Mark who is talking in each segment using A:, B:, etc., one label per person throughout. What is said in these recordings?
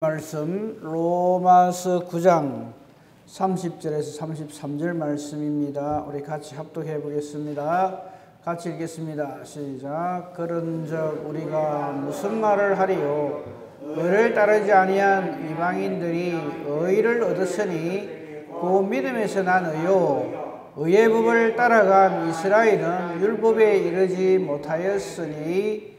A: 말씀 로마서 9장 30절에서 33절 말씀입니다. 우리 같이 합독해 보겠습니다. 같이 읽겠습니다. 시작. 그런즉 우리가 무슨 말을 하리요? 의를 따르지 아니한 이방인들이 의를 얻었으니 그 믿음에서 난 의요. 의의 법을 따라간 이스라엘은 율법에 이르지 못하였으니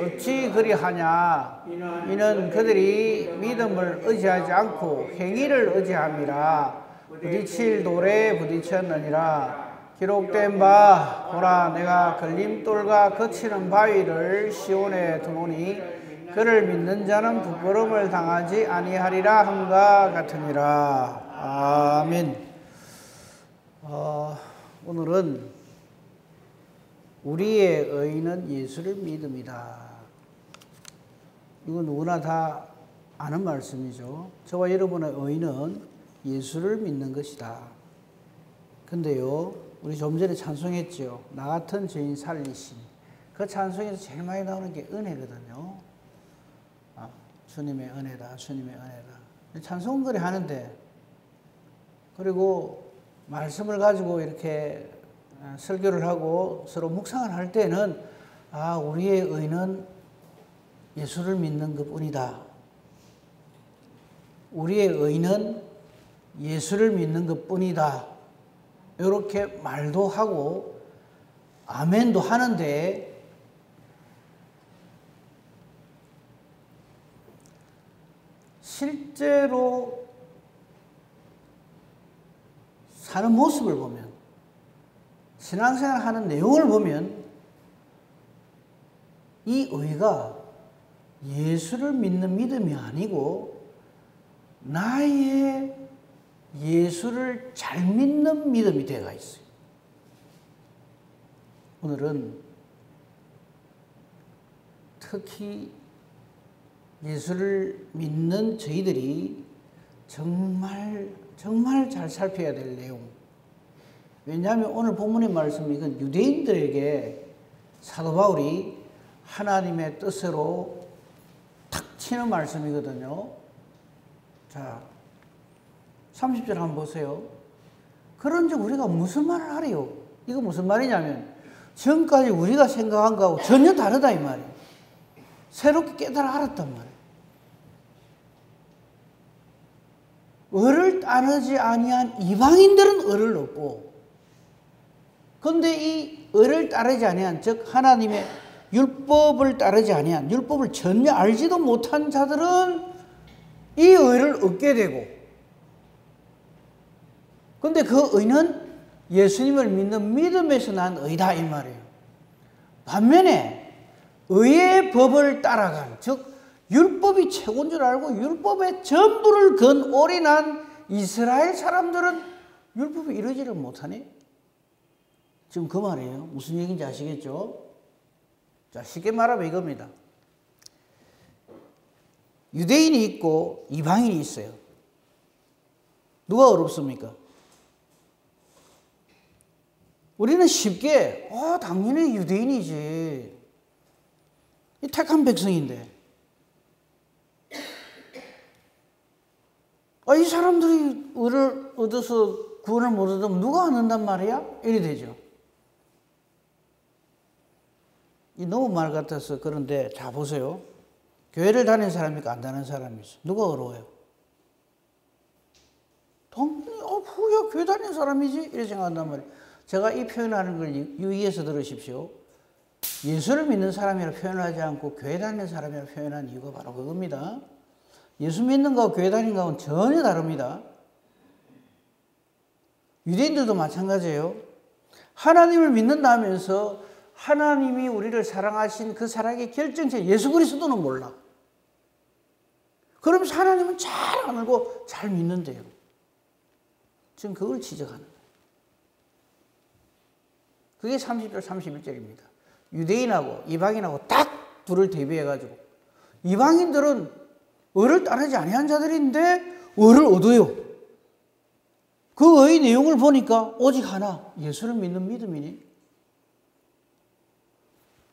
A: 어찌 그리하냐? 이는 그들이 믿음을 의지하지 않고 행위를 의지함이라. 부딪힐 돌에 부딪혔느니라. 기록된 바 보라, 내가 걸림돌과 거치는 바위를 시온에 두노니 그를 믿는 자는 부끄러움을 당하지 아니하리라 함과 같으니라. 아멘. 오늘은 우리의 의는 예수를 믿음이다. 이건 누구나 다 아는 말씀이죠. 저와 여러분의 의는 예수를 믿는 것이다. 근데요, 우리 좀 전에 찬송했죠. 나 같은 죄인 살리심. 그 찬송에서 제일 많이 나오는 게 은혜거든요. 주님의 은혜다, 주님의 은혜다. 찬송거리 하는데, 그리고 말씀을 가지고 이렇게 설교를 하고 서로 묵상을 할 때는 우리의 의는 예수를 믿는 것뿐이다. 우리의 의는 예수를 믿는 것뿐이다. 이렇게 말도 하고 아멘도 하는데 실제로 사는 모습을 보면, 신앙생활 하는 내용을 보면 이 의가 예수를 믿는 믿음이 아니고 나의 예수를 잘 믿는 믿음이 되어가 있어요. 오늘은 특히 예수를 믿는 저희들이 정말 잘 살펴야 될 내용. 왜냐하면 오늘 본문의 말씀은 이건 유대인들에게 사도 바울이 하나님의 뜻으로 탁 치는 말씀이거든요. 자, 30절 한번 보세요. 그런즉 우리가 무슨 말을 하리요? 이거 무슨 말이냐면 지금까지 우리가 생각한 거하고 전혀 다르다 이 말이에요. 새롭게 깨달아 알았단 말이에요. 의를 따르지 아니한 이방인들은 의를 얻고, 그런데 이 의를 따르지 아니한, 즉 하나님의 율법을 따르지 아니한, 율법을 전혀 알지도 못한 자들은 이 의를 얻게 되고, 그런데 그 의는 예수님을 믿는 믿음에서 난 의다 이 말이에요. 반면에 의의 법을 따라간, 즉 율법이 최고인 줄 알고 율법의 전부를 건 올인한 이스라엘 사람들은 율법에 이르지를 못하네. 지금 그 말이에요. 무슨 얘기인지 아시겠죠? 자, 쉽게 말하면 이겁니다. 유대인이 있고 이방인이 있어요. 누가 어렵습니까? 우리는 쉽게 당연히 유대인이지, 이 택한 백성인데, 이 사람들이 의를 얻어서 구원을 못 얻으면 누가 안 한단 말이야? 이래 되죠. 이 너무 말 같아서 그런데, 자 보세요. 교회를 다니는 사람입니까? 안 다니는 사람이죠. 누가 어려워요? 당연히 후야 교회 다니는 사람이지 이렇게 생각한단 말이에요. 제가 이 표현하는 걸 유의해서 들으십시오. 예수를 믿는 사람이라 표현하지 않고 교회 다니는 사람이라 표현한 이유가 바로 그겁니다. 예수 믿는 거하고 교회 다니는 거하고는 전혀 다릅니다. 유대인들도 마찬가지예요. 하나님을 믿는다면서 하나님이 우리를 사랑하신 그 사랑의 결정체 예수 그리스도는 몰라. 그러면서 하나님은 잘 안 알고 잘 믿는데요. 지금 그걸 지적하는 거예요. 그게 30절 31절입니다. 유대인하고 이방인하고 딱 둘을 대비해가지고, 이방인들은 의를 따르지 아니한 자들인데 의를 얻어요. 그 의의 내용을 보니까 오직 하나, 예수를 믿는 믿음이니.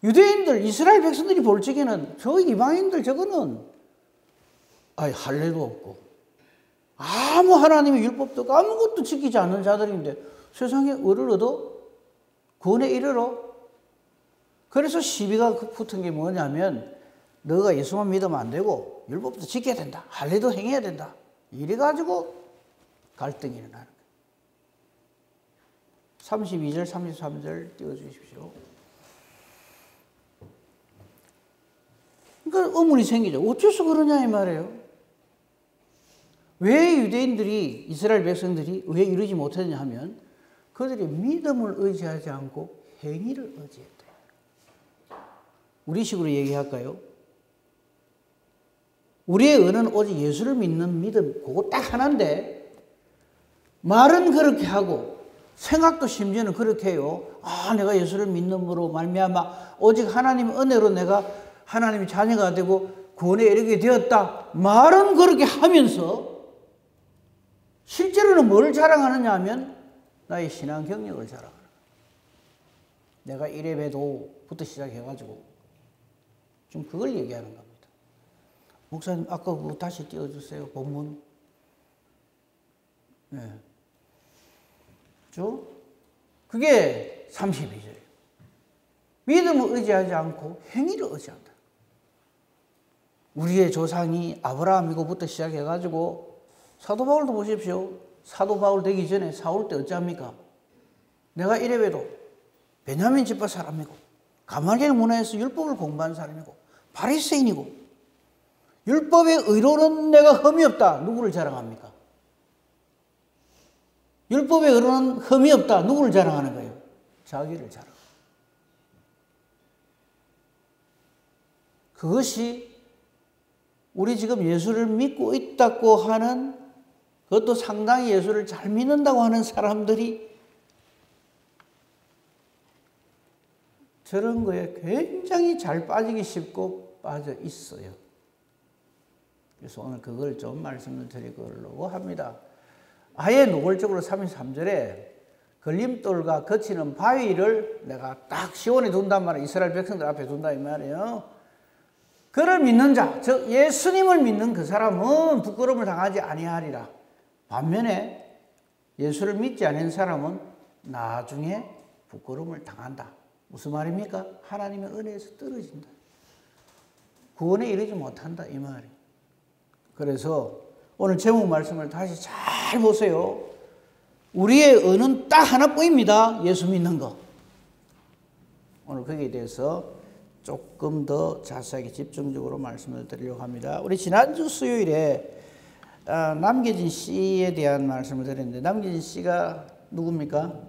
A: 유대인들, 이스라엘 백성들이 볼 적에는 저 이방인들 저거는 아니 할례도 없고 아무 하나님의 율법도 없고 아무것도 지키지 않는 자들인데 세상에 의를 얻어? 구원에 이르러? 그래서 시비가 붙은 게 뭐냐면 너가 예수만 믿으면 안 되고 율법도 지켜야 된다. 할례도 행해야 된다. 이래가지고 갈등이 일어나는 거예요. 32절, 33절 띄워주십시오. 그러니까 의문이 생기죠. 어째서 그러냐 이 말이에요. 왜 유대인들이, 이스라엘 백성들이 왜 이루지 못했냐 하면 그들이 믿음을 의지하지 않고 행위를 의지했대요. 우리식으로 얘기할까요? 우리의 은은 오직 예수를 믿는 믿음, 그거 딱 하나인데 말은 그렇게 하고 생각도 심지어는 그렇게 해요. 아, 내가 예수를 믿음으로 말미암아 오직 하나님의 은혜로 내가 하나님의 자녀가 되고 구원에 이르게 되었다. 말은 그렇게 하면서 실제로는 뭘 자랑하느냐 하면 나의 신앙 경력을 자랑하는 거예요. 내가 이래봬도부터 시작해가지고 좀 그걸 얘기하는 겁니다. 목사님 아까 그거 다시 띄워주세요. 본문. 네. 그게 32절이에요. 믿음을 의지하지 않고 행위를 의지한다. 우리의 조상이 아브라함이고부터 시작해가지고 사도 바울도 보십시오. 사도 바울 되기 전에 사울 때 어찌합니까? 내가 이래봬도 베냐민 집파 사람이고 가말리엘 문화에서 율법을 공부한 사람이고 바리새인이고 율법의 의로는 내가 흠이 없다. 누구를 자랑합니까? 율법의 의로는 흠이 없다. 누구를 자랑하는 거예요? 자기를 자랑. 그것이 우리 지금 예수를 믿고 있다고 하는, 그것도 상당히 예수를 잘 믿는다고 하는 사람들이 저런 거에 굉장히 잘 빠지기 쉽고 빠져 있어요. 그래서 오늘 그걸 좀 말씀을 드리려고 합니다. 아예 노골적으로 33절에 걸림돌과 거치는 바위를 내가 딱 시온에 둔단 말이에요. 이스라엘 백성들 앞에 둔다 이 말이에요. 그를 믿는 자, 즉 예수님을 믿는 그 사람은 부끄러움을 당하지 아니하리라. 반면에 예수를 믿지 않은 사람은 나중에 부끄러움을 당한다. 무슨 말입니까? 하나님의 은혜에서 떨어진다. 구원에 이르지 못한다 이 말이에요. 그래서 오늘 제목 말씀을 다시 잘 보세요. 우리의 은은 딱 하나뿐입니다. 예수 믿는 거. 오늘 거기에 대해서 조금 더 자세하게 집중적으로 말씀을 드리려고 합니다. 우리 지난주 수요일에 남겨진 씨에 대한 말씀을 드렸는데 남겨진 씨가 누굽니까?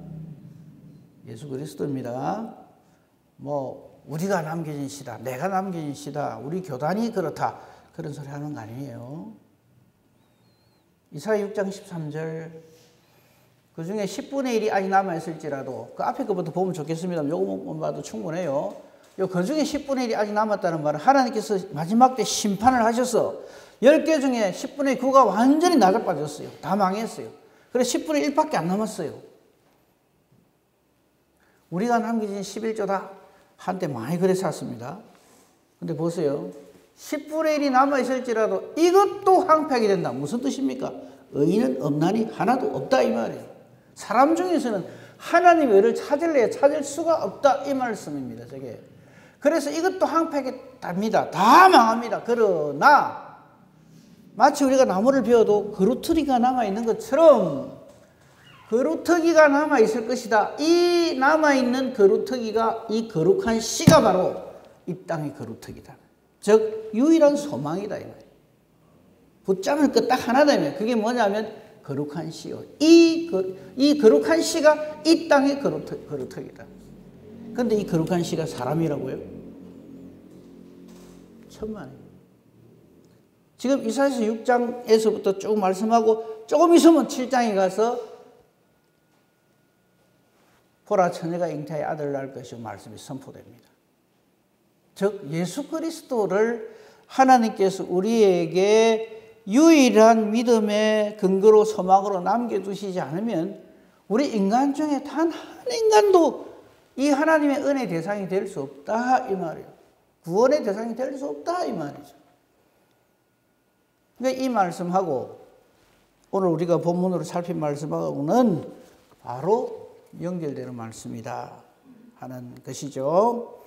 A: 예수 그리스도입니다. 뭐 우리가 남겨진 씨다, 내가 남겨진 씨다, 우리 교단이 그렇다 그런 소리 하는 거 아니에요. 이사야 6장 13절 그 중에 10분의 1이 아직 남아있을지라도 그 앞에 것부터 보면 좋겠습니다. 요것만 봐도 충분해요. 그 중에 10분의 1이 아직 남았다는 말은 하나님께서 마지막 때 심판을 하셔서 10개 중에 10분의 9가 완전히 나자빠졌어요. 다 망했어요. 그래서 10분의 1밖에 안 남았어요. 우리가 남겨진 11조다. 한때 많이 그래 샀습니다. 근데 보세요. 10분의 1이 남아있을지라도 이것도 황폐하게 된다. 무슨 뜻입니까? 의인은 없나니 하나도 없다 이 말이에요. 사람 중에서는 하나님의 의를 찾을래야 찾을 수가 없다 이 말씀입니다. 저게. 그래서 이것도 황폐하게 됩니다. 다 망합니다. 그러나 마치 우리가 나무를 베어도 그루터기가 남아있는 것처럼 그루터기가 남아있을 것이다. 이 남아있는 그루터기가 이 거룩한 씨가 바로 이 땅의 그루터기다. 즉 유일한 소망이다. 붙잡을 것 딱 하나다. 그게 뭐냐면 거룩한 씨요. 이 거룩한 씨가 이 땅의 거룩하기다. 그런데 이 거룩한 씨가 사람이라고요? 천만에. 지금 이사야서 6장에서부터 쭉 말씀하고 조금 있으면 7장에 가서 보라 처녀가 잉태하여 아들을 낳을 것이고 말씀이 선포됩니다. 즉 예수 그리스도를 하나님께서 우리에게 유일한 믿음의 근거로 소망으로 남겨두시지 않으면 우리 인간 중에 단 한 인간도 이 하나님의 은혜의 대상이 될 수 없다 이 말이에요. 구원의 대상이 될 수 없다 이 말이죠. 그러니까 이 말씀하고 오늘 우리가 본문으로 살핀 말씀하고는 바로 연결되는 말씀이다 하는 것이죠.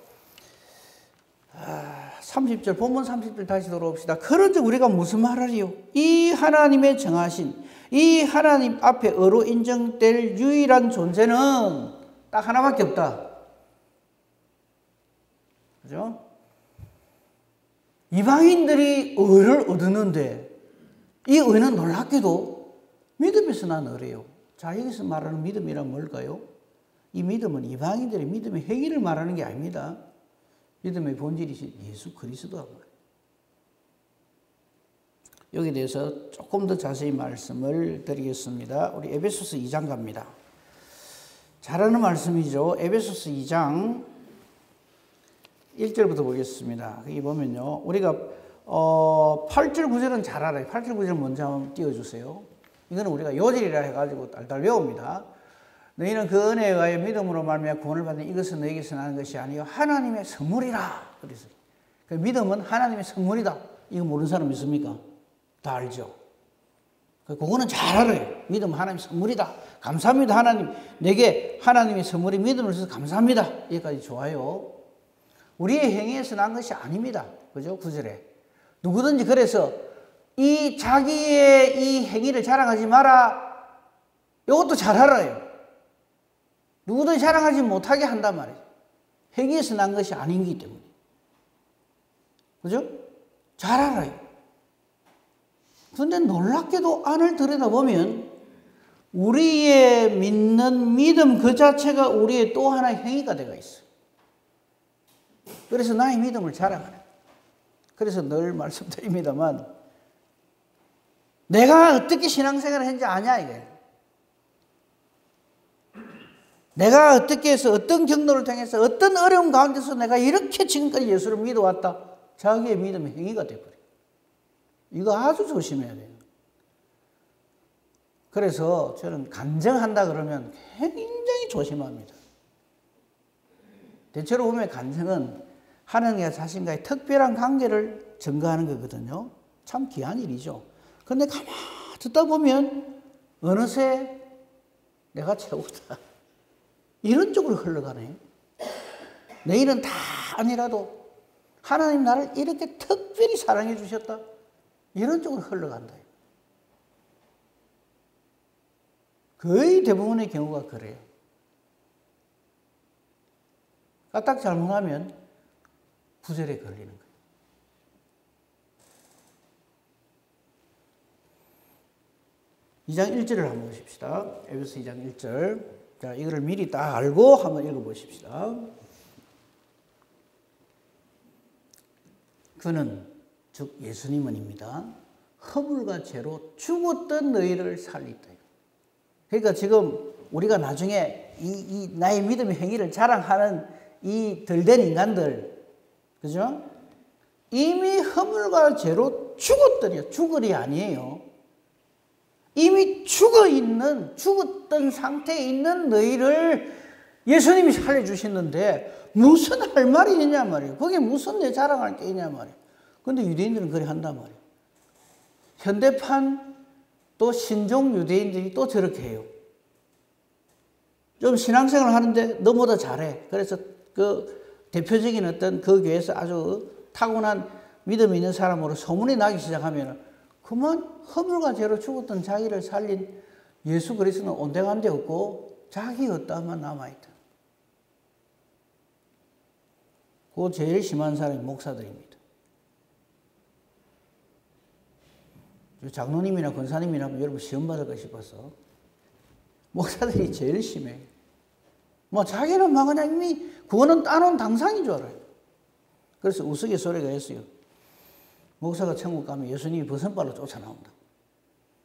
A: 30절, 본문 30절 다시 돌아옵시다. 그런즉 우리가 무슨 말하리요? 이 하나님의 정하신, 이 하나님 앞에 의로 인정될 유일한 존재는 딱 하나밖에 없다. 그죠? 이방인들이 의를 얻었는데 이 의는 놀랍게도 믿음에서 난 의래요. 자, 여기서 말하는 믿음이란 뭘까요? 이 믿음은 이방인들의 믿음의 행위를 말하는 게 아닙니다. 믿음의 본질이신 예수 그리스도라고 말해요. 여기에 대해서 조금 더 자세히 말씀을 드리겠습니다. 우리 에베소서 2장 갑니다. 잘하는 말씀이죠. 에베소서 2장 1절부터 보겠습니다. 여기 보면요. 우리가 8절 9절은 잘 알아요. 8절 9절 먼저 한번 띄워주세요. 이거는 우리가 요절이라 해가지고 달달 외웁니다. 너희는 그 은혜에 의하여 믿음으로 말미암아 구원을 받는 이것은 너희에게서 나는 것이 아니요 하나님의 선물이라. 그래서 그 믿음은 하나님의 선물이다. 이거 모르는 사람 있습니까? 다 알죠. 그거는 잘 알아요. 믿음은 하나님의 선물이다. 감사합니다. 하나님 내게 하나님의 선물이 믿음을 주셔서 감사합니다. 여기까지 좋아요. 우리의 행위에서 난 것이 아닙니다. 그죠? 9절에 누구든지 그래서 이 자기의 이 행위를 자랑하지 마라. 이것도 잘 알아요. 누구든지 자랑하지 못하게 한단 말이에요. 행위에서 난 것이 아니기 때문에. 그죠? 잘 알아요. 그런데 놀랍게도 안을 들여다보면 우리의 믿는 믿음 그 자체가 우리의 또 하나의 행위가 되어 있어요. 그래서 나의 믿음을 자랑하는. 그래서 늘 말씀드립니다만 내가 어떻게 신앙생활을 했는지 아냐 이게. 내가 어떻게 해서 어떤 경로를 통해서 어떤 어려움 가운데서 내가 이렇게 지금까지 예수를 믿어왔다. 자기의 믿음의 행위가 되어버려요. 이거 아주 조심해야 돼요. 그래서 저는 간증한다 그러면 굉장히 조심합니다. 대체로 보면 간증은 하나님과 자신과의 특별한 관계를 증거하는 거거든요. 참 귀한 일이죠. 그런데 가만히 듣다 보면 어느새 내가 최고다. 이런 쪽으로 흘러가네요. 내 일은 다 아니라도 하나님 나를 이렇게 특별히 사랑해 주셨다. 이런 쪽으로 흘러간다. 거의 대부분의 경우가 그래요. 까딱 잘못하면 구절에 걸리는 거예요. 이 장 1절을 한번 보십시다. 에베소 2장 1절. 자, 이거를 미리 딱 알고 한번 읽어보십시다. 그는 즉 예수님은입니다. 허물과 죄로 죽었던 너희를 살리다. 그러니까 지금 우리가 나중에 이 나의 믿음의 행위를 자랑하는 이 덜된 인간들, 그죠? 이미 허물과 죄로 죽었더니요. 죽을이 아니에요. 이미 죽었던 상태에 있는 너희를 예수님이 살려주시는데 무슨 할 말이 있냐 말이에요. 거기에 무슨 내 자랑할 게 있냐 말이에요. 그런데 유대인들은 그래 한단 말이에요. 현대판 또 신종 유대인들이 또 저렇게 해요. 좀 신앙생활을 하는데 너보다 잘해. 그래서 그 대표적인 어떤 그 교회에서 아주 타고난 믿음이 있는 사람으로 소문이 나기 시작하면 그만 허물과 죄로 죽었던 자기를 살린 예수 그리스도는 온데간 데 없고 자기 어떠함만 남아있다. 그 제일 심한 사람이 목사들입니다. 장로님이나 권사님이나 여러분 시험 받을까 싶어서 목사들이 제일 심해. 뭐 자기는 막 그냥 이미 구원은 따놓은 당상인 줄 알아요. 그래서 우스갯소리가 있어요. 목사가 천국 가면 예수님이 버선발로 쫓아나온다.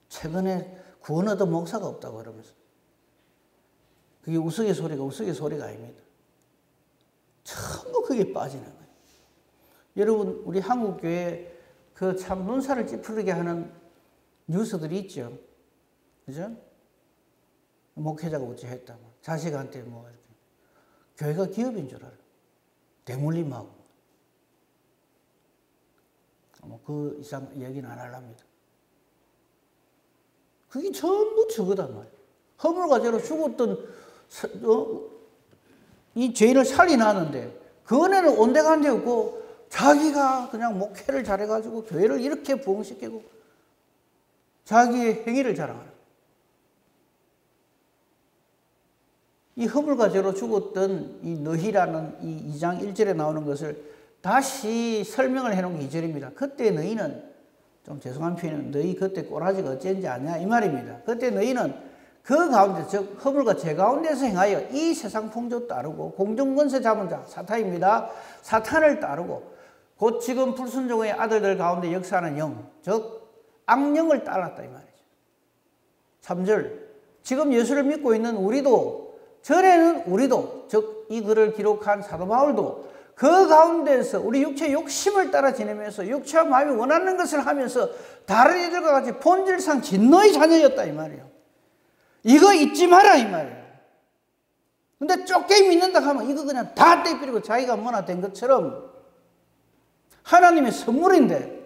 A: 최근에 구원 얻은 목사가 없다고 그러면서. 그게 우스갯소리가 아닙니다. 전부 그게 빠지는 거예요. 여러분, 우리 한국교회 그 참 눈살을 찌푸리게 하는 뉴스들이 있죠. 그죠? 목회자가 어찌했다. 자식한테 뭐, 이렇게. 교회가 기업인 줄 알아요. 대물림하고. 그 이상 얘기는 안 하랍니다. 그게 전부 저거단 말이에요. 허물과 죄로 죽었던 이 죄인을 살인하는데 그 은혜는 온데간데 없고 자기가 그냥 목회를 잘해가지고 교회를 이렇게 부흥시키고 자기의 행위를 자랑하는 이 허물과 죄로 죽었던 이 너희라는 이 2장 1절에 나오는 것을 다시 설명을 해놓은 게 2절입니다. 그때 너희는 좀 죄송한 표현은 너희 그때 꼬라지가 어쩐지 아냐 이 말입니다. 그때 너희는 그 가운데 즉 허물과 죄 가운데서 행하여 이 세상 풍조 따르고 공중권세 잡은 자 사탄입니다. 사탄을 따르고 곧 지금 불순종의 아들들 가운데 역사하는 영 즉 악령을 따랐다 이 말이죠. 3절 지금 예수를 믿고 있는 우리도 전에는 우리도 즉 이 글을 기록한 사도 바울도 그 가운데서 우리 육체의 욕심을 따라 지내면서 육체와 마음이 원하는 것을 하면서 다른 이들과 같이 본질상 진노의 자녀였다 이 말이에요. 이거 잊지 마라 이 말이에요. 근데 쫓게 믿는다 하면 이거 그냥 다 떼버리고 자기가 뭐나 된 것처럼 하나님의 선물인데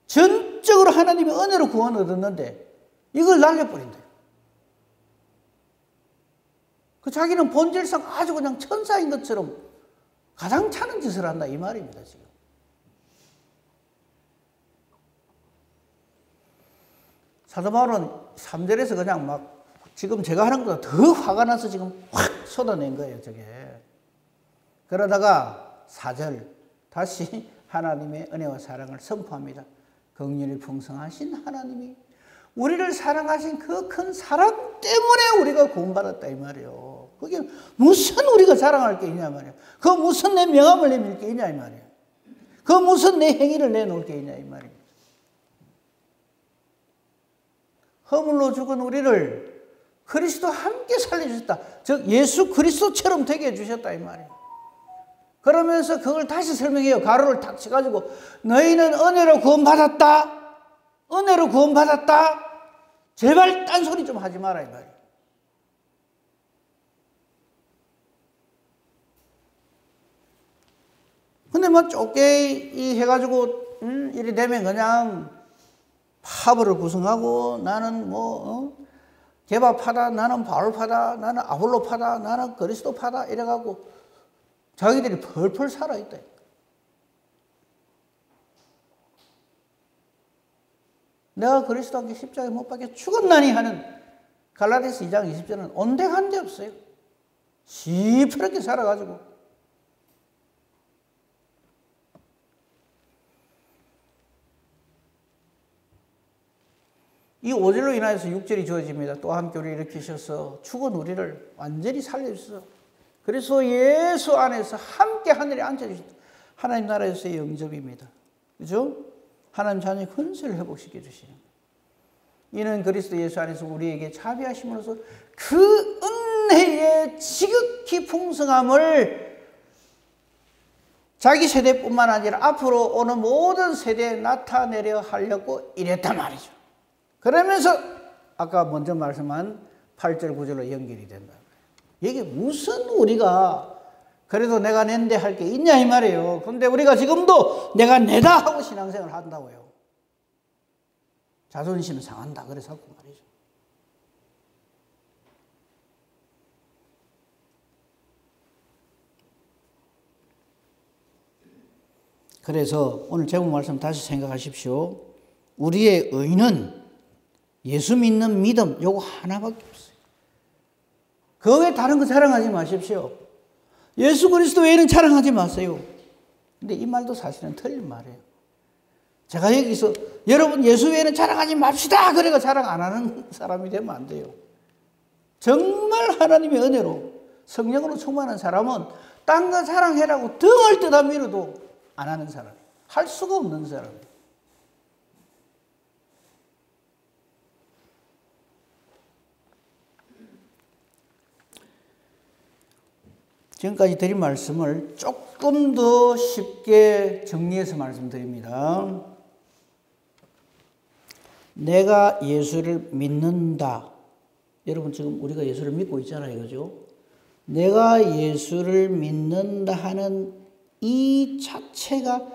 A: 전적으로 하나님의 은혜로 구원 얻었는데 이걸 날려버린다. 그 자기는 본질상 아주 그냥 천사인 것처럼 가장 차는 짓을 한다 이 말입니다. 지금 사도 바울은 3절에서 그냥 막 지금 제가 하는 것보다 더 화가 나서 지금 확 쏟아낸 거예요. 저게 그러다가 4절 다시 하나님의 은혜와 사랑을 선포합니다. 긍휼이 풍성하신 하나님이 우리를 사랑하신 그 큰 사랑 때문에 우리가 구원받았다 이 말이에요. 그게 무슨 우리가 자랑할 게 있냐 말이에요. 그 무슨 내 명함을 내밀 게 있냐 이 말이에요. 그 무슨 내 행위를 내놓을 게 있냐 이 말이에요. 허물로 죽은 우리를 그리스도와 함께 살려주셨다. 즉 예수 그리스도처럼 되게 해주셨다 이 말이에요. 그러면서 그걸 다시 설명해요. 가로를 탁 쳐가지고 너희는 은혜로 구원받았다. 은혜로 구원받았다. 제발 딴소리 좀 하지 마라 이 말이에요. 근데 뭐 쫓게 해가지고 이리 되면 그냥 파벌을 구성하고 나는 개바파다 나는 바울파다 나는 아볼로파다 나는 그리스도파다 이래가지고 자기들이 펄펄 살아있다. 내가 그리스도 함께 십자가에 못 박혀 죽었나니 하는 갈라디아서 2장 20절은 온데간데 없어요. 시퍼렇게 살아가지고 이 5절로 인하여서 6절이 주어집니다. 또 함께 우리를 일으키셔서 죽은 우리를 완전히 살려주셔서 그래서 예수 안에서 함께 하늘에 앉혀주셨다. 하나님 나라에서의 영접입니다. 그죠? 하나님 자녀의 권세를 회복시켜 주시는 이는 그리스도 예수 안에서 우리에게 자비하심으로써 그 은혜의 지극히 풍성함을 자기 세대뿐만 아니라 앞으로 오는 모든 세대에 나타내려 하려고 이랬단 말이죠. 그러면서 아까 먼저 말씀한 8절 9절로 연결이 된다. 이게 무슨 우리가 그래도 내가 낸데 할 게 있냐 이 말이에요. 그런데 우리가 지금도 내가 내다 하고 신앙생활을 한다고요. 자존심 상한다 그래서 하고 말이죠. 그래서 오늘 제목 말씀 다시 생각하십시오. 우리의 의는 예수 믿는 믿음 요거 하나밖에 없어요. 그 외에 다른 거 자랑하지 마십시오. 예수 그리스도 외에는 자랑하지 마세요. 근데 이 말도 사실은 틀린 말이에요. 제가 여기서 여러분 예수 외에는 자랑하지 맙시다 그래가 자랑 안 하는 사람이 되면 안 돼요. 정말 하나님의 은혜로 성령으로 충만한 사람은 딴 거 자랑해라고 등을 뜯어 밀어도 안 하는 사람이에요. 할 수가 없는 사람이에요. 지금까지 드린 말씀을 조금 더 쉽게 정리해서 말씀드립니다. 내가 예수를 믿는다. 여러분 지금 우리가 예수를 믿고 있잖아요. 그죠? 내가 예수를 믿는다 하는 이 자체가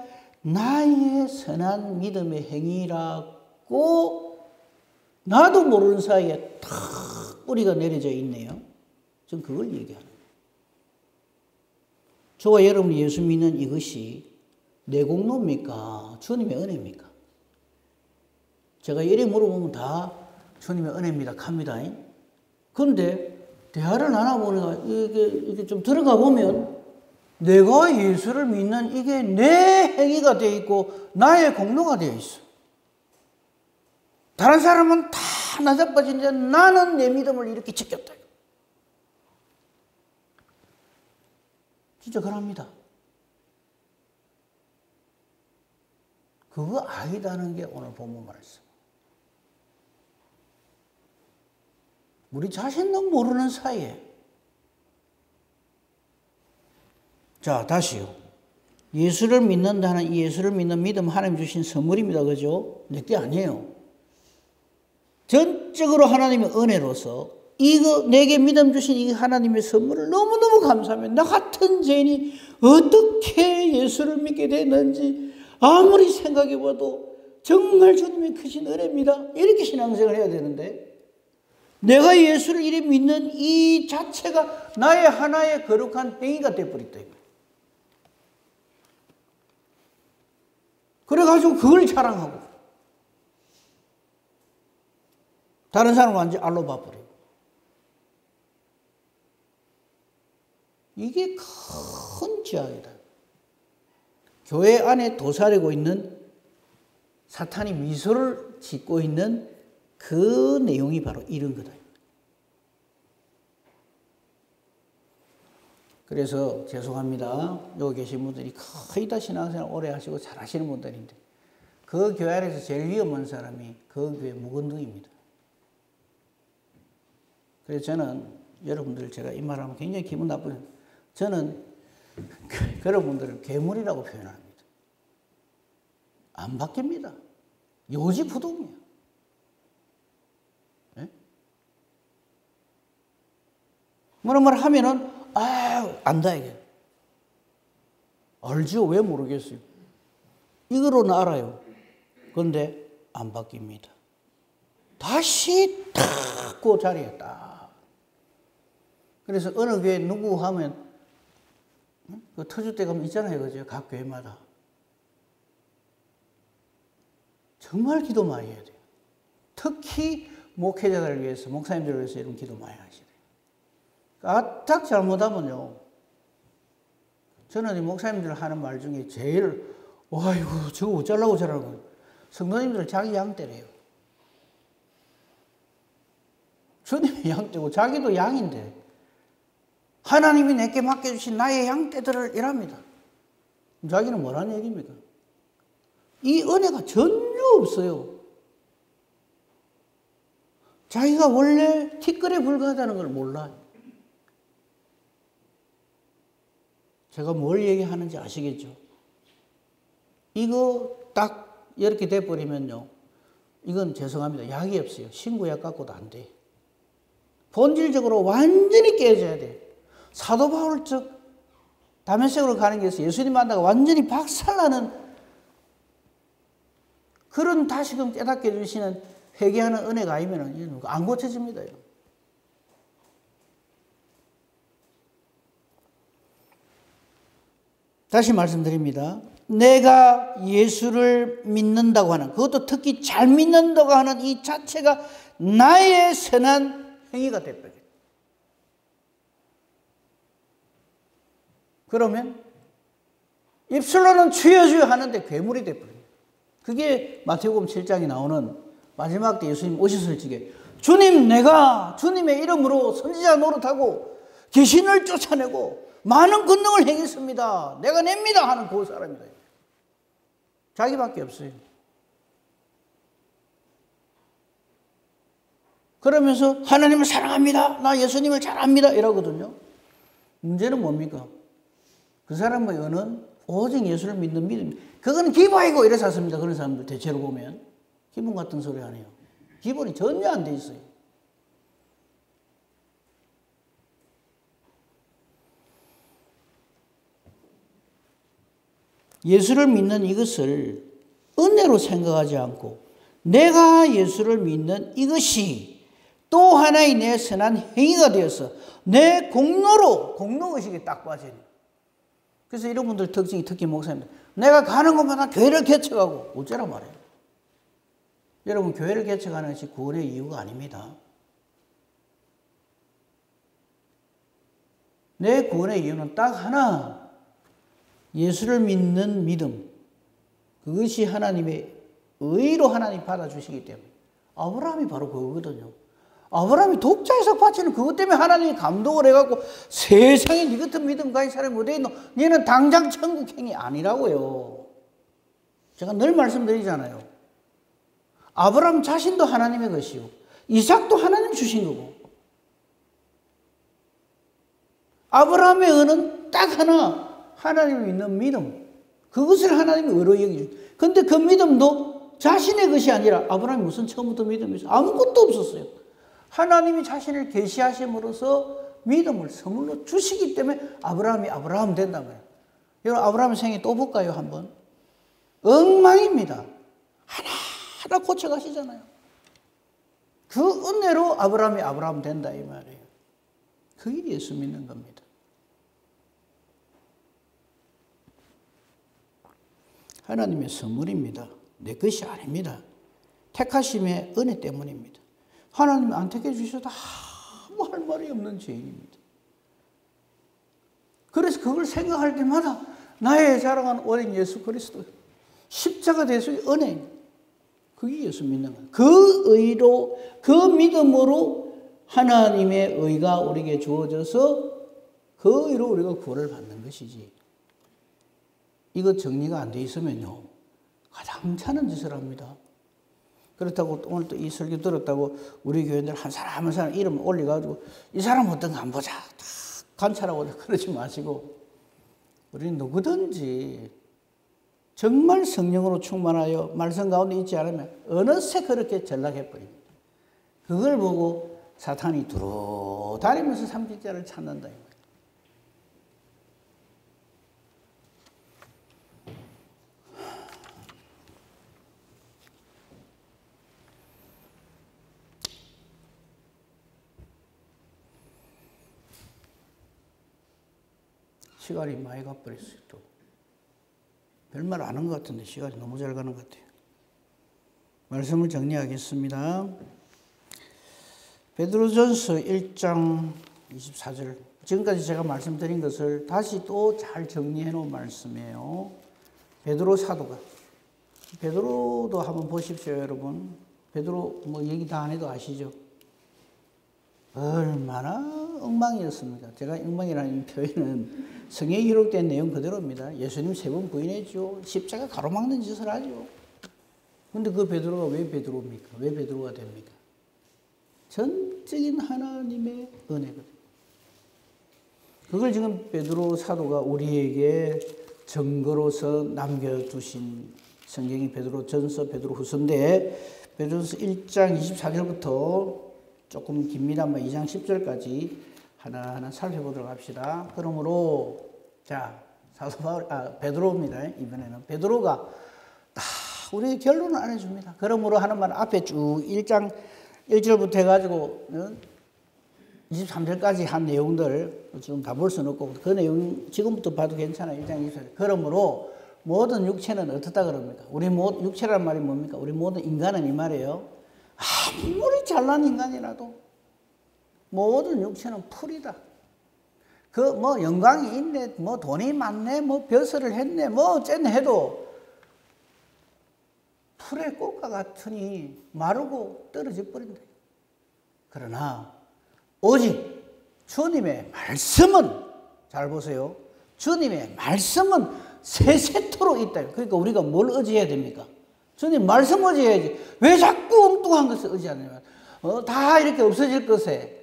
A: 나의 선한 믿음의 행위라고 나도 모르는 사이에 탁 뿌리가 내려져 있네요. 전 그걸 얘기하는 거예요. 저와 여러분이 예수 믿는 이것이 내 공로입니까? 주님의 은혜입니까? 제가 이래 물어보면 다 주님의 은혜입니다. 합니다. 그런데 대화를 나눠보니까 이게 좀 들어가 보면 내가 예수를 믿는 이게 내 행위가 되어 있고 나의 공로가 되어 있어. 다른 사람은 다 나자빠지는데 나는 내 믿음을 이렇게 지켰다. 진짜 그럽니다. 그거 아니다는 게 오늘 본문 말씀. 우리 자신도 모르는 사이에. 자, 다시요. 예수를 믿는다는 이 예수를 믿는 믿음 하나님 주신 선물입니다. 그죠? 내게 아니에요. 전적으로 하나님의 은혜로서 이거 내게 믿음 주신 이 하나님의 선물을 너무너무 감사하며 나 같은 죄인이 어떻게 예수를 믿게 됐는지 아무리 생각해봐도 정말 주님의 크신 은혜입니다. 이렇게 신앙생활을 해야 되는데 내가 예수를 이리 믿는 이 자체가 나의 하나의 거룩한 행위가 되어버렸다. 그래가지고 그걸 자랑하고 다른 사람은 완전히 알로 봐버려요. 이게 큰 죄악이다. 교회 안에 도사리고 있는 사탄이 미소를 짓고 있는 그 내용이 바로 이런 거다. 그래서 죄송합니다. 여기 계신 분들이 거의 다 신앙생활 오래 하시고 잘 하시는 분들인데 그 교회 안에서 제일 위험한 사람이 그 교회 묵은둥입니다. 그래서 저는 여러분들 제가 이 말하면 굉장히 기분 나쁘죠. 저는 그런 분들을 괴물이라고 표현합니다. 안 바뀝니다. 요지부동이에요. 네? 뭐라 하면은 안다 이게. 알죠? 왜 모르겠어요. 이거로는 알아요. 그런데 안 바뀝니다. 다시 딱 그 자리에 딱. 그래서 어느 교회 누구 하면 그 터줏대 가면 있잖아요. 그죠? 각 교회마다. 정말 기도 많이 해야 돼요. 특히 목회자들을 위해서, 목사님들을 위해서 이런 기도 많이 하셔야 돼요. 까딱 잘못하면요. 저는 이 목사님들 하는 말 중에 제일, 아이고, 저거 어쩌려고 저러는 거예요. 성도님들 자기 양떼래요. 주님이 양떼고 자기도 양인데, 하나님이 내게 맡겨주신 나의 양떼들을 이랍니다. 자기는 뭐라는 얘기입니까? 이 은혜가 전혀 없어요. 자기가 원래 티끌에 불과하다는 걸 몰라요. 제가 뭘 얘기하는지 아시겠죠? 이거 딱 이렇게 돼버리면요. 이건 죄송합니다. 약이 없어요. 신구약 갖고도 안 돼. 본질적으로 완전히 깨져야 돼. 사도 바울 즉 다메섹으로 가는 길에서 예수님 만나가 완전히 박살나는 그런 다시금 깨닫게 해주시는 회개하는 은혜가 아니면 안 고쳐집니다. 다시 말씀드립니다. 내가 예수를 믿는다고 하는, 그것도 특히 잘 믿는다고 하는 이 자체가 나의 선한 행위가 되버려요. 그러면 입술로는 주여 주여 하는데 괴물이 되버려요. 그게 마태복음 7장에 나오는 마지막 때 예수님 오셨을 적에 주님, 내가 주님의 이름으로 선지자 노릇하고 귀신을 쫓아내고 많은 권능을 행했습니다. 내가 냅니다 하는 그 사람이다. 자기밖에 없어요. 그러면서 하나님을 사랑합니다. 나 예수님을 잘 압니다. 이러거든요. 문제는 뭡니까? 그 사람의 은은 오직 예수를 믿는 믿음. 그거는 기본이고 이래서 샀습니다. 그런 사람들 대체로 보면. 기본 같은 소리 안 해요. 기본이 전혀 안 돼 있어요. 예수를 믿는 이것을 은혜로 생각하지 않고 내가 예수를 믿는 이것이 또 하나의 내 선한 행위가 되어서 내 공로의식이 딱 빠져요. 그래서 이런 분들 특징이 특히 목사님들, 내가 가는 곳마다 교회를 개척하고 어쩌란 말이에요. 여러분, 교회를 개척하는 것이 구원의 이유가 아닙니다. 내 구원의 이유는 딱 하나, 예수를 믿는 믿음. 그것이 하나님의 의로 하나님 받아주시기 때문에. 아브라함이 바로 그거거든요. 아브라함이 독자에서 바치는 그것 때문에 하나님이 감동을 해갖고 세상에 네 같은 믿음 가진 사람이 어디 있노? 얘는 당장 천국행이 아니라고요. 제가 늘 말씀드리잖아요. 아브라함 자신도 하나님의 것이고 이삭도 하나님 주신 거고, 아브라함의 의는 딱 하나, 하나님을 믿는 믿음. 그것을 하나님이 의로 여기죠. 근데 그 믿음도 자신의 것이 아니라, 아브라함이 무슨 처음부터 믿음이 있어요? 아무것도 없었어요. 하나님이 자신을 계시하심으로써 믿음을 선물로 주시기 때문에 아브라함이 아브라함 된단 말이에요. 여러분, 아브라함의 생애 또 볼까요, 한번? 엉망입니다. 하나하나 고쳐가시잖아요. 그 은혜로 아브라함이 아브라함 된다, 이 말이에요. 그게 예수 믿는 겁니다. 하나님의 선물입니다. 내 것이 아닙니다. 택하심의 은혜 때문입니다. 하나님이 안 택해 주셔도 아무 할 말이 없는 죄인입니다. 그래서 그걸 생각할 때마다 나의 자랑하는 어린 예수 그리스도, 십자가 대속의 은혜, 그게 예수 믿는 거예요. 그 의로, 그 믿음으로 하나님의 의가 우리에게 주어져서 그 의로 우리가 구원을 받는 것이지. 이거 정리가 안 돼 있으면요, 가장 차는 짓을 합니다. 그렇다고 오늘 또 이 설교 들었다고 우리 교인들 한 사람 한 사람 이름 올려가지고 이 사람 어떤가 한번 보자, 다 관찰하고 그러지 마시고, 우리는 누구든지 정말 성령으로 충만하여 말씀 가운데 있지 않으면 어느새 그렇게 전락해버립니다. 그걸 보고 사탄이 두루 다니면서 삼킬자를 찾는다. 시간이 많이 가버렸어요. 또 별말 안 한 것 같은데 시간이 너무 잘 가는 것 같아요. 말씀을 정리하겠습니다. 베드로전서 1장 24절, 지금까지 제가 말씀드린 것을 다시 또 잘 정리해 놓은 말씀이에요. 베드로 사도가, 베드로도 한번 보십시오, 여러분. 베드로 뭐 얘기 다 안 해도 아시죠? 얼마나 엉망이었습니까? 제가 엉망이라는 표현은 성경에 기록된 내용 그대로입니다. 예수님 3번 부인했죠. 십자가 가로막는 짓을 하죠. 그런데 그 베드로가 왜 베드로입니까? 왜 베드로가 됩니까? 전적인 하나님의 은혜거든요. 그걸 지금 베드로 사도가 우리에게 증거로서 남겨두신 성경이 베드로전서, 베드로후서인데, 베드로전서 1장 24절부터 조금 깁니다만 2장 10절까지 하나하나 살펴보도록 합시다. 그러므로, 자, 사도 바울, 베드로입니다. 이번에는 베드로가 다 우리의 결론을 안 해줍니다. 그러므로 하는 말 앞에 쭉 1장 1절부터 해가지고 23절까지 한 내용들 지금 다 볼 수는 없고, 그 내용 지금부터 봐도 괜찮아요. 1장 24절. 그러므로 모든 육체는 어떻다 그럽니까? 우리 모든 육체란 말이 뭡니까? 우리 모든 인간은 이 말이에요. 아무리 잘난 인간이라도 모든 육체는 풀이다. 그 뭐 영광이 있네, 뭐 돈이 많네, 뭐 벼슬을 했네, 뭐 어쨌네 해도 풀의 꽃과 같으니 마르고 떨어져 버린다. 그러나 오직 주님의 말씀은, 잘 보세요, 주님의 말씀은 세세토록 있다. 그러니까 우리가 뭘 의지해야 됩니까? 주님 말씀 의지해야지. 왜 자꾸 엉뚱한 것을 의지하냐면 다 이렇게 없어질 것에.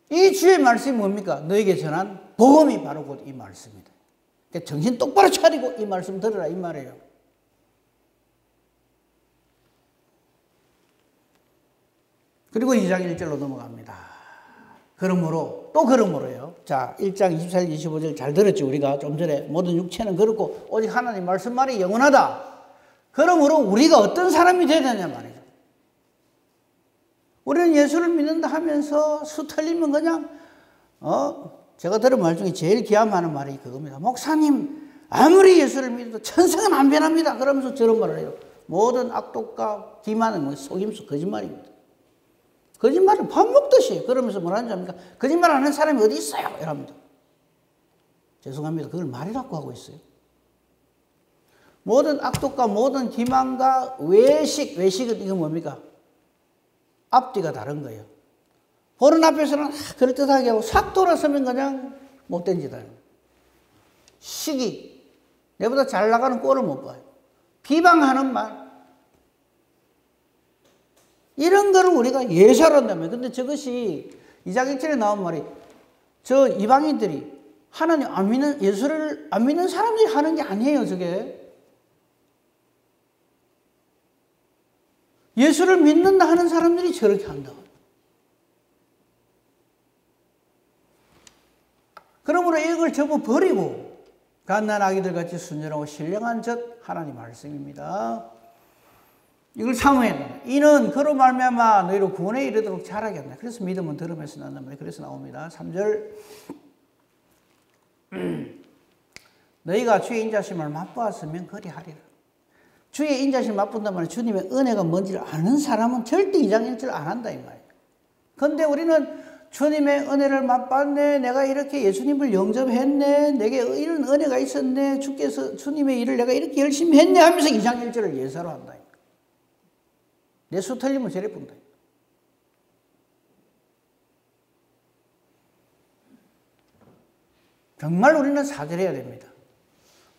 A: 이 주의 말씀이 뭡니까? 너에게 전한 복음이 바로 곧 이 말씀이다. 그러니까 정신 똑바로 차리고 이 말씀 들으라, 이 말이에요. 그리고 2장 1절로 넘어갑니다. 그러므로, 또 그러므로요. 자, 1장 24절, 25절 잘 들었죠, 우리가 좀 전에. 모든 육체는 그렇고 오직 하나님 말씀만이 영원하다. 그러므로 우리가 어떤 사람이 되야 되냐 말이죠. 우리는 예수를 믿는다 하면서 수 틀리면 그냥 제가 들은 말 중에 제일 기함하는 말이 그겁니다. 목사님 아무리 예수를 믿어도 천성은 안 변합니다. 그러면서 저런 말을 해요. 모든 악독과 기만은 속임수 거짓말입니다. 거짓말을 밥 먹듯이 해요. 그러면서 뭐라는지 압니까? 거짓말 하는 사람이 어디 있어요? 이랍니다. 죄송합니다. 그걸 말이라고 하고 있어요. 모든 악독과 모든 기만과 외식은 이거 뭡니까? 앞뒤가 다른 거예요. 보는 앞에서는 그럴듯하게 하고 싹 돌아서면 그냥 못된 짓 하는. 시기, 내보다 잘 나가는 꼴을 못 봐요. 비방하는 말. 이런 거를 우리가 예사한다면. 근데 저것이 2장 1절에 나온 말이 저 이방인들이 하나님 안 믿는, 예수를 안 믿는 사람들이 하는 게 아니에요, 저게. 예수를 믿는다 하는 사람들이 저렇게 한다. 그러므로 이걸 접어버리고 갓난 아기들 같이 순전하고 신령한 젖 하나님 말씀입니다. 이걸 사모해야 된다. 이는 그로 말미암아 너희로 구원에 이르도록 자라게 한다. 그래서 믿음은 들음에서 난단 말이에요. 그래서 나옵니다. 3절 너희가 주의 인자심을 맛보았으면 그리하리라. 주의 인자심을 맛본단 말이에요. 주님의 은혜가 뭔지를 아는 사람은 절대 2장 1절 안 한다 이 말이에요. 그런데 우리는 주님의 은혜를 맛봤네. 내가 이렇게 예수님을 영접했네. 내게 이런 은혜가 있었네. 주께서 주님의 일을 내가 이렇게 열심히 했네 하면서 2장 1절을 예사로 한다. 내 수 틀리면 저래 본다. 정말 우리는 사절해야 됩니다.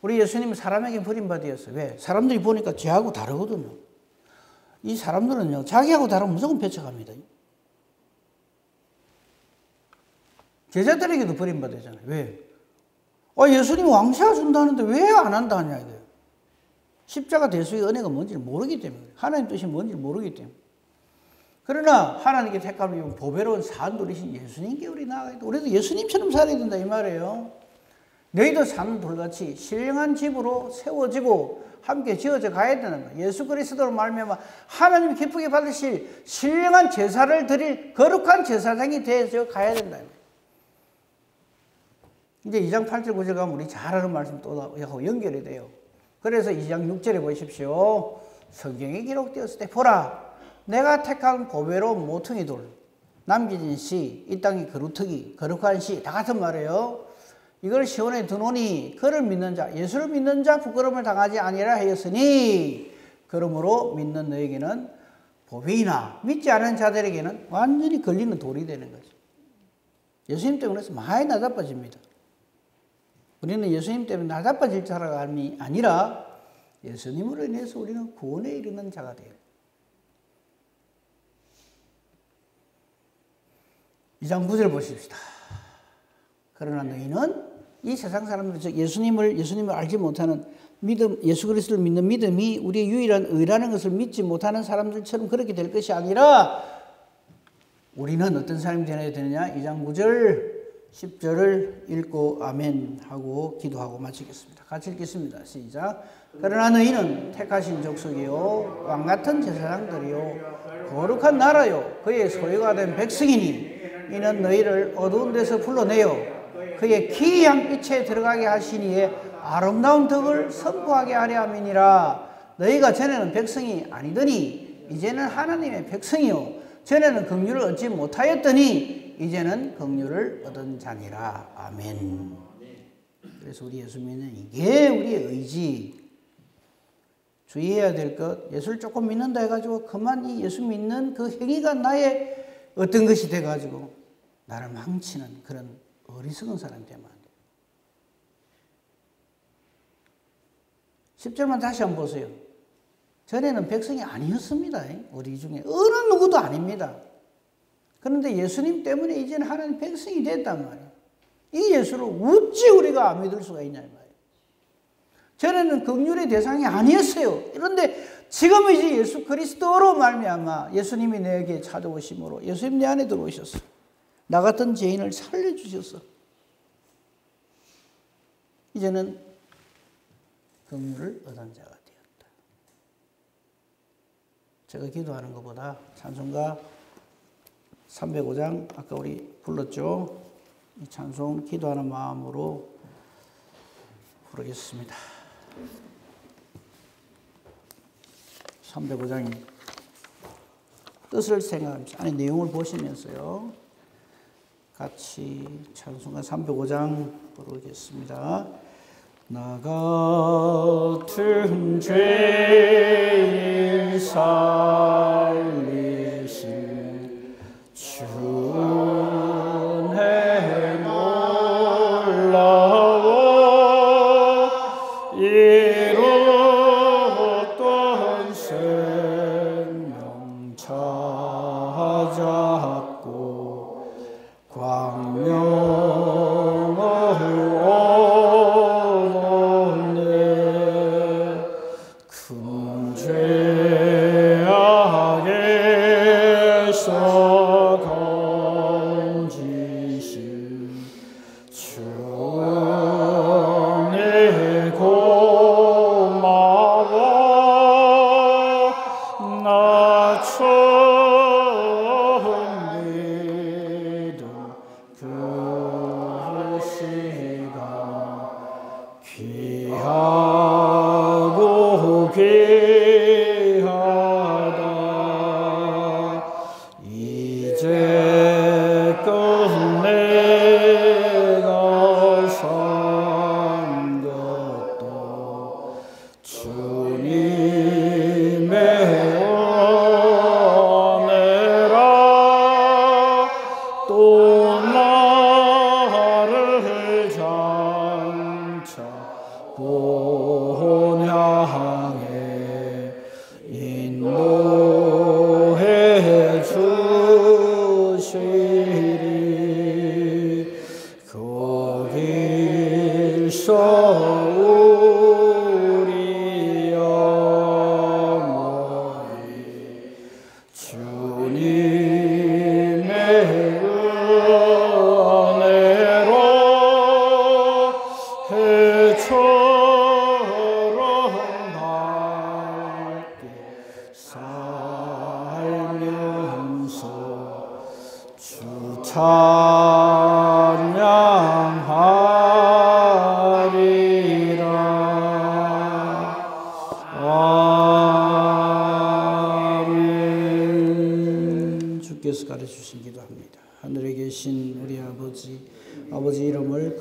A: 우리 예수님은 사람에게 버림받으셨어요. 왜? 사람들이 보니까 쟤하고 다르거든요. 이 사람들은요, 자기하고 다르면 무조건 배척합니다. 제자들에게도 버림받았잖아요. 왜? 예수님이 왕세하 준다는데 왜 안 한다 하냐, 이거예요. 십자가 대수의 은혜가 뭔지를 모르기 때문에. 하나님 뜻이 뭔지를 모르기 때문에. 그러나 하나님께 택함을 입은 보배로운 산 돌이신 예수님께 우리 나아가야 돼. 우리도 예수님처럼 살아야 된다 이 말이에요. 너희도 산 돌같이 신령한 집으로 세워지고 함께 지어져 가야 되는 거예요. 예수 그리스도로 말미암아 하나님 기쁘게 받으실 신령한 제사를 드릴 거룩한 제사장이 되어져 가야 된다. 이제 2장 8절 9절 가면 우리 잘 아는 말씀 또 연결이 돼요. 그래서 2장 6절에 보십시오. 성경에 기록되었을 때 보라 내가 택한 보배로운 모퉁이 돌 남겨진 씨 이 땅의 거루터기 거룩한 씨 다 같은 말이에요. 이걸 시온에 두노니 그를 믿는 자 예수를 믿는 자 부끄러움을 당하지 아니라 하였으니 그러므로 믿는 너에게는 보배이나 믿지 않은 자들에게는 완전히 걸리는 돌이 되는 거죠. 예수님 때문에 많이 나다빠집니다. 우리는 예수님 때문에 나다빠질 자가 아니라 예수님으로 인해서 우리는 구원에 이르는 자가 돼요. 2장 9절 보십시다. 그러나 너희는 이 세상 사람들, 즉 예수님을 알지 못하는 믿음, 예수 그리스도를 믿는 믿음이 우리의 유일한 의라는 것을 믿지 못하는 사람들처럼 그렇게 될 것이 아니라 우리는 어떤 사람이 되어야 되느냐? 2장 9절 10절을 읽고 아멘 하고 기도하고 마치겠습니다. 같이 읽겠습니다. 시작. 그러나 너희는 택하신 족속이요 왕같은 제사장들이요 거룩한 나라요 그의 소유가 된 백성이니 이는 너희를 어두운 데서 불러내어 그의 기이한 빛에 들어가게 하시니에 아름다운 덕을 선포하게 하려 함이니라. 너희가 전에는 백성이 아니더니 이제는 하나님의 백성이요 전에는 긍휼을 얻지 못하였더니 이제는 긍휼을 얻은 자니라. 아멘. 그래서 우리 예수 믿는 이게 우리의 의지. 주의해야 될 것, 예수를 조금 믿는다 해가지고 그만 이 예수 믿는 그 행위가 나의 어떤 것이 돼가지고 나를 망치는 그런 어리석은 사람이 되면 안 돼요. 10절만 다시 한번 보세요. 전에는 백성이 아니었습니다. 우리 중에 어느 누구도 아닙니다. 그런데 예수님 때문에 이제는 하나님 백성이 됐단 말이에요. 이 예수를 어찌 우리가 안 믿을 수가 있냐 말이에요. 전에는 긍휼의 대상이 아니었어요. 그런데 지금은 이제 예수 그리스도로 말미암아 예수님이 내게 찾아오심으로 예수님 내 안에 들어오셨어. 나 같은 죄인을 살려주셨어. 이제는 긍휼을 얻은 자가 되었다. 제가 기도하는 것보다 찬송가 305장 아까 우리 불렀죠. 이 찬송 기도하는 마음으로 부르겠습니다. 305장입니다. 뜻을 생각하면서 안에 내용을 보시면서요. 같이 찬송가 305장 부르겠습니다. 나 같은 죄인 살리신 주 은혜 놀라워 이루었던 생명 찾았고 광명을 얻었네 큰 죄악에서 건지신 주 은혜 고마워 나 처음 믿은 그 시간 귀하고 귀하다 이제껏 내가 산 것도 주님의 은혜라 또 나를 장차 본 향해 인도해 주시리 거기서 우리 영원히 주님의 은혜로 해처럼 밝게 살면서 주 찬양하리라. 아멘. 주께서 가르쳐주신 기도합니다. 하늘에 계신 우리 아버지 이름을